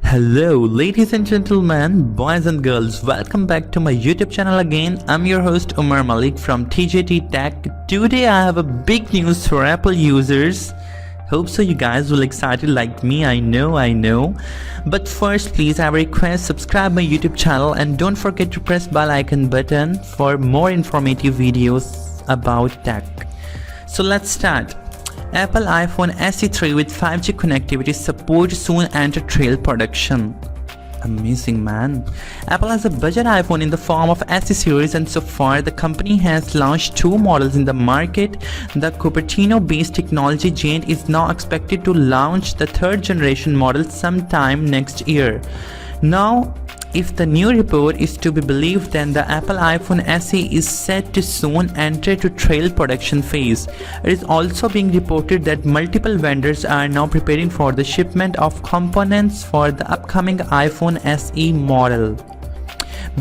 Hello ladies and gentlemen, boys and girls, welcome back to my YouTube channel again. I'm your host Umer Malik from TJT Tech. Today I have a big news for Apple users. Hope so you guys will excited like me, I know. But first please I have a request, subscribe my YouTube channel and don't forget to press bell icon button for more informative videos about tech. So let's start. Apple iPhone SE3 with 5G connectivity support soon enter trial production. Amazing, man. Apple has a budget iPhone in the form of SE series, and so far the company has launched two models in the market. The Cupertino-based technology giant is now expected to launch the third generation model sometime next year. Now, if the new report is to be believed, then the Apple iPhone SE is set to soon enter to trial production phase. It is also being reported that multiple vendors are now preparing for the shipment of components for the upcoming iPhone SE model.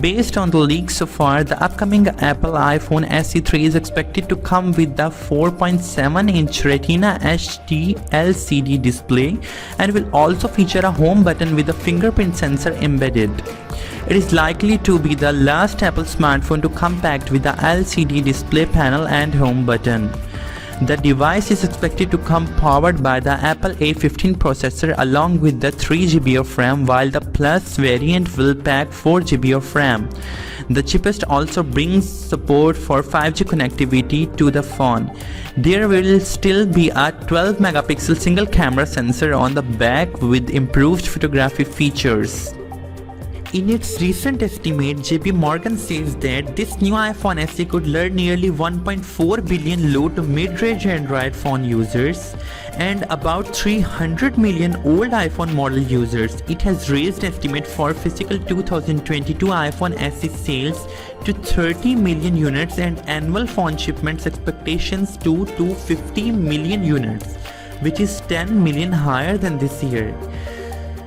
Based on the leaks so far, the upcoming Apple iPhone SE3 is expected to come with the 4.7-inch Retina HD LCD display and will also feature a home button with a fingerprint sensor embedded. It is likely to be the last Apple smartphone to come packed with the LCD display panel and home button. The device is expected to come powered by the Apple A15 processor along with the 3GB of RAM, while the Plus variant will pack 4GB of RAM. The chipset also brings support for 5G connectivity to the phone. There will still be a 12-megapixel single camera sensor on the back with improved photography features. In its recent estimate, JP Morgan says that this new iPhone SE could lure nearly 1.4 billion low to mid-range Android phone users and about 300 million old iPhone model users. It has raised estimate for fiscal 2022 iPhone SE sales to 30 million units and annual phone shipments expectations to 250 million units, which is 10 million higher than this year.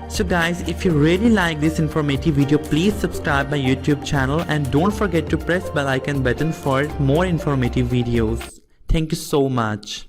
So guys, if you really like this informative video, please subscribe my YouTube channel and don't forget to press bell icon button for more informative videos. Thank you so much.